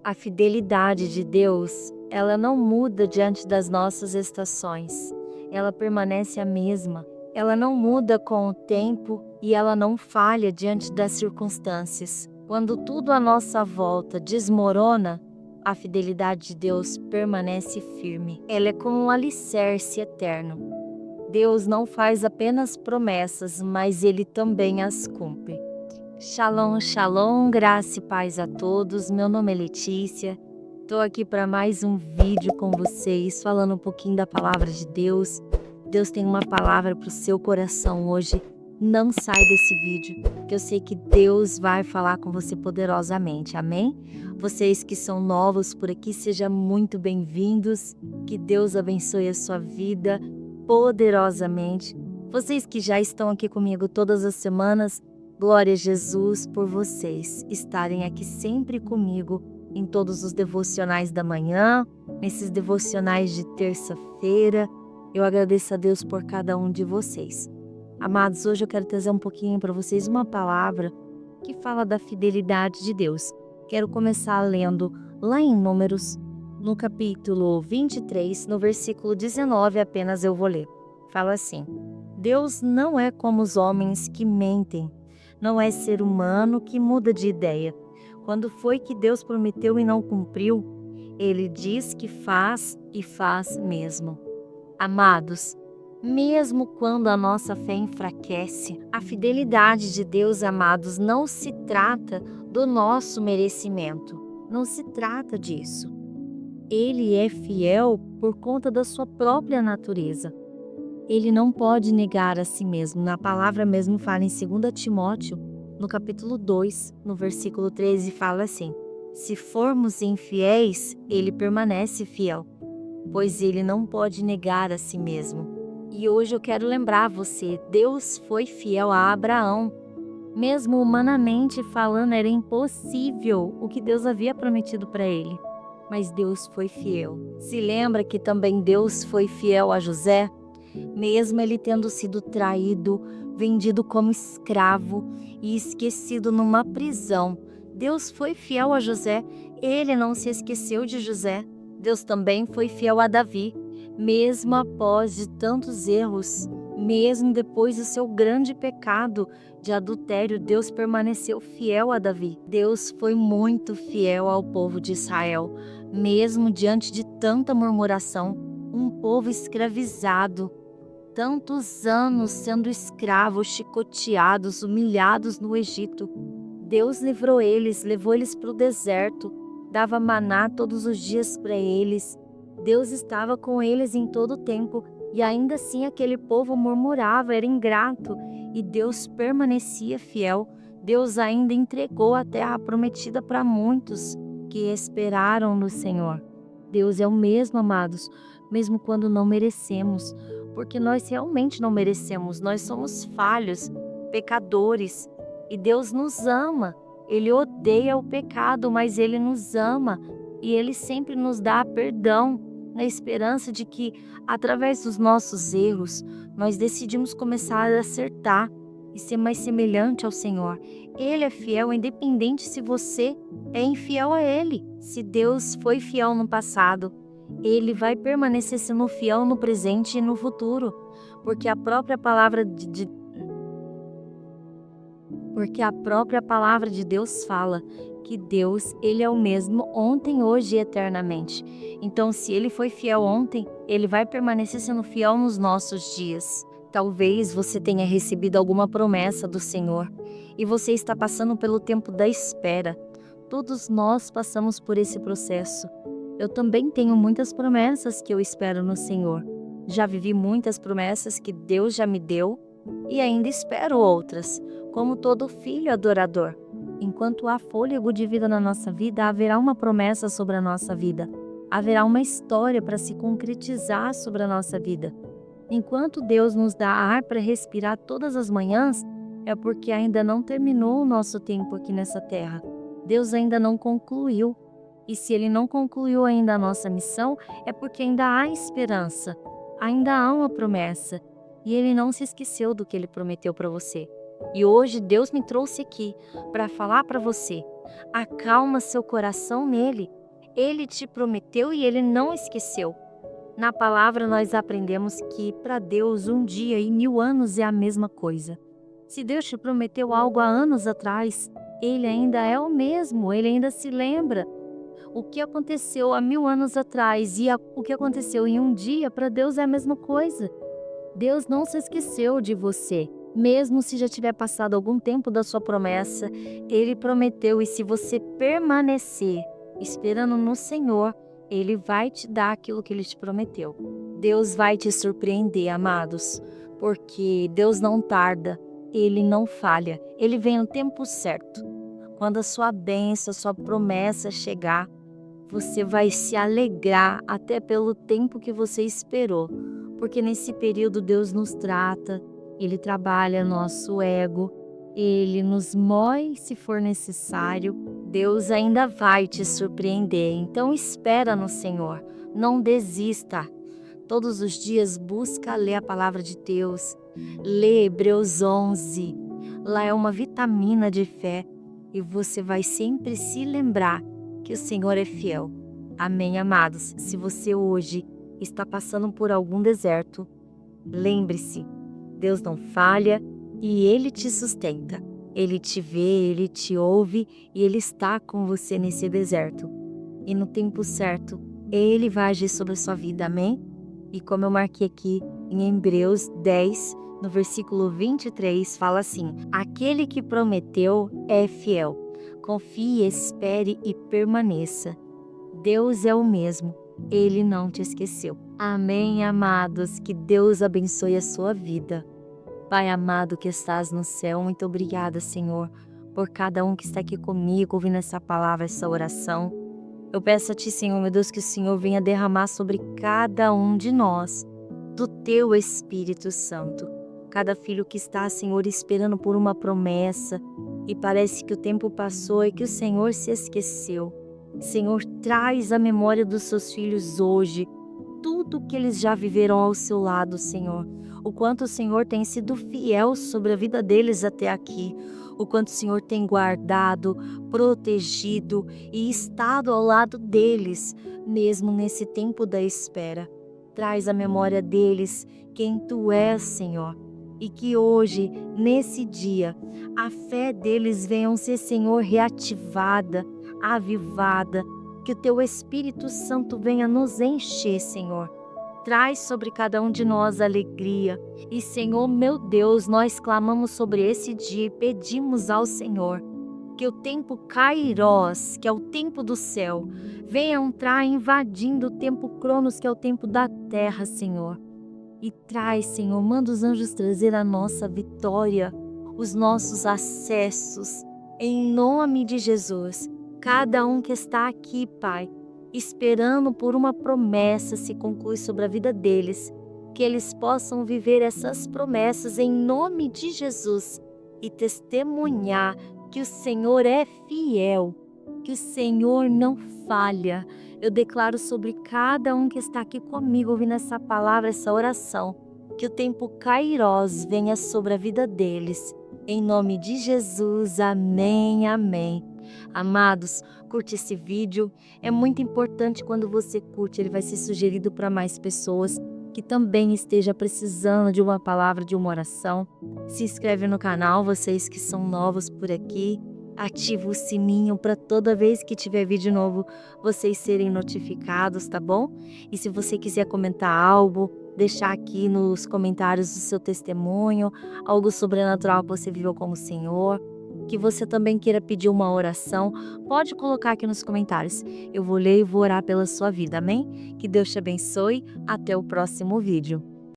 A fidelidade de Deus, ela não muda diante das nossas estações. Ela permanece a mesma. Ela não muda com o tempo e ela não falha diante das circunstâncias. Quando tudo à nossa volta desmorona, a fidelidade de Deus permanece firme. Ela é como um alicerce eterno. Deus não faz apenas promessas, mas Ele também as cumpre. Shalom, shalom, graça e paz a todos. Meu nome é Letícia. Estou aqui para mais um vídeo com vocês, falando um pouquinho da palavra de Deus. Deus tem uma palavra para o seu coração hoje. Não sai desse vídeo, que eu sei que Deus vai falar com você poderosamente. Amém? Vocês que são novos por aqui, sejam muito bem-vindos. Que Deus abençoe a sua vida poderosamente. Vocês que já estão aqui comigo todas as semanas, glória a Jesus por vocês estarem aqui sempre comigo em todos os devocionais da manhã, nesses devocionais de terça-feira. Eu agradeço a Deus por cada um de vocês. Amados, hoje eu quero trazer um pouquinho para vocês uma palavra que fala da fidelidade de Deus. Quero começar lendo lá em Números, no capítulo 23, no versículo 19, apenas eu vou ler. Fala assim: Deus não é como os homens que mentem, não é ser humano que muda de ideia. Quando foi que Deus prometeu e não cumpriu? Ele diz que faz e faz mesmo. Amados, mesmo quando a nossa fé enfraquece, a fidelidade de Deus, amados, não se trata do nosso merecimento. Não se trata disso. Ele é fiel por conta da sua própria natureza. Ele não pode negar a si mesmo. Na palavra mesmo fala em 2 Timóteo, no capítulo 2, no versículo 13, fala assim: se formos infiéis, ele permanece fiel, pois ele não pode negar a si mesmo. E hoje eu quero lembrar você, Deus foi fiel a Abraão. Mesmo humanamente falando, era impossível o que Deus havia prometido para ele. Mas Deus foi fiel. Se lembra que também Deus foi fiel a José? Mesmo ele tendo sido traído, vendido como escravo e esquecido numa prisão, Deus foi fiel a José. Ele não se esqueceu de José. Deus também foi fiel a Davi, mesmo após de tantos erros, mesmo depois do seu grande pecado de adultério, Deus permaneceu fiel a Davi. Deus foi muito fiel ao povo de Israel, mesmo diante de tanta murmuração, um povo escravizado, tantos anos sendo escravos, chicoteados, humilhados no Egito. Deus livrou eles, levou eles para o deserto, dava maná todos os dias para eles. Deus estava com eles em todo o tempo e ainda assim aquele povo murmurava, era ingrato, e Deus permanecia fiel. Deus ainda entregou a terra prometida para muitos que esperaram no Senhor. Deus é o mesmo, amados, mesmo quando não merecemos, porque nós realmente não merecemos, nós somos falhos, pecadores, e Deus nos ama. Ele odeia o pecado, mas Ele nos ama e Ele sempre nos dá perdão, na esperança de que, através dos nossos erros, nós decidimos começar a acertar e ser mais semelhante ao Senhor. Ele é fiel, independente se você é infiel a Ele. Se Deus foi fiel no passado, Ele vai permanecer sendo fiel no presente e no futuro, porque a própria palavra de Deus fala que Deus, Ele é o mesmo ontem, hoje e eternamente. Então, se Ele foi fiel ontem, Ele vai permanecer sendo fiel nos nossos dias. Talvez você tenha recebido alguma promessa do Senhor e você está passando pelo tempo da espera. Todos nós passamos por esse processo. Eu também tenho muitas promessas que eu espero no Senhor. Já vivi muitas promessas que Deus já me deu e ainda espero outras, como todo filho adorador. Enquanto há fôlego de vida na nossa vida, haverá uma promessa sobre a nossa vida. Haverá uma história para se concretizar sobre a nossa vida. Enquanto Deus nos dá ar para respirar todas as manhãs, é porque ainda não terminou o nosso tempo aqui nessa terra. Deus ainda não concluiu. E se Ele não concluiu ainda a nossa missão, é porque ainda há esperança, ainda há uma promessa. E Ele não se esqueceu do que Ele prometeu para você. E hoje Deus me trouxe aqui para falar para você Acalma seu coração nele. Ele te prometeu e ele não esqueceu. Na palavra nós aprendemos que para Deus um dia e 1000 anos é a mesma coisa. Se Deus te prometeu algo há anos atrás, ele ainda é o mesmo, ele ainda se lembra. O que aconteceu há 1000 anos atrás e o que aconteceu em um dia, para Deus é a mesma coisa. Deus não se esqueceu de você. Mesmo se já tiver passado algum tempo da sua promessa, Ele prometeu, e se você permanecer esperando no Senhor, Ele vai te dar aquilo que Ele te prometeu. Deus vai te surpreender, amados, porque Deus não tarda, Ele não falha, Ele vem no tempo certo. Quando a sua bênção, a sua promessa chegar, você vai se alegrar até pelo tempo que você esperou, porque nesse período Deus nos trata, Ele trabalha nosso ego, Ele nos mói se for necessário. Deus ainda vai te surpreender, então espera no Senhor, não desista. Todos os dias busca ler a palavra de Deus, lê Hebreus 11, lá é uma vitamina de fé e você vai sempre se lembrar que o Senhor é fiel. Amém, amados? Se você hoje está passando por algum deserto, lembre-se, Deus não falha e Ele te sustenta. Ele te vê, Ele te ouve e Ele está com você nesse deserto. E no tempo certo, Ele vai agir sobre a sua vida, amém? E como eu marquei aqui em Hebreus 10, no versículo 23, fala assim: aquele que prometeu é fiel. Confie, espere e permaneça. Deus é o mesmo, Ele não te esqueceu. Amém, amados? Que Deus abençoe a sua vida. Pai amado que estás no céu, muito obrigada, Senhor, por cada um que está aqui comigo, ouvindo essa palavra, essa oração. Eu peço a Ti, Senhor, meu Deus, que o Senhor venha derramar sobre cada um de nós, do Teu Espírito Santo. Cada filho que está, Senhor, esperando por uma promessa, e parece que o tempo passou e que o Senhor se esqueceu. Senhor, traz a memória dos seus filhos hoje, tudo que eles já viveram ao seu lado, Senhor. O quanto o Senhor tem sido fiel sobre a vida deles até aqui. O quanto o Senhor tem guardado, protegido e estado ao lado deles, mesmo nesse tempo da espera. Traz a memória deles quem Tu és, Senhor. E que hoje, nesse dia, a fé deles venha ser, Senhor, reativada, avivada, que o Teu Espírito Santo venha nos encher, Senhor. Traz sobre cada um de nós alegria. E, Senhor, meu Deus, nós clamamos sobre esse dia e pedimos ao Senhor que o tempo Kairos, que é o tempo do céu, venha entrar invadindo o tempo Cronos, que é o tempo da terra, Senhor. E traz, Senhor, manda os anjos trazer a nossa vitória, os nossos acessos, em nome de Jesus. Cada um que está aqui, Pai, esperando por uma promessa se conclui sobre a vida deles, que eles possam viver essas promessas em nome de Jesus e testemunhar que o Senhor é fiel, que o Senhor não falha. Eu declaro sobre cada um que está aqui comigo ouvindo essa palavra, essa oração, que o tempo Kairos venha sobre a vida deles. Em nome de Jesus, amém, amém. Amados, curte esse vídeo. É muito importante quando você curte, ele vai ser sugerido para mais pessoas que também esteja precisando de uma palavra, de uma oração. Se inscreve no canal, vocês que são novos por aqui. Ativa o sininho para toda vez que tiver vídeo novo, vocês serem notificados, tá bom? E se você quiser comentar algo, deixar aqui nos comentários o seu testemunho, algo sobrenatural que você viveu com o Senhor, que você também queira pedir uma oração, pode colocar aqui nos comentários. Eu vou ler e vou orar pela sua vida, amém? Que Deus te abençoe. Até o próximo vídeo.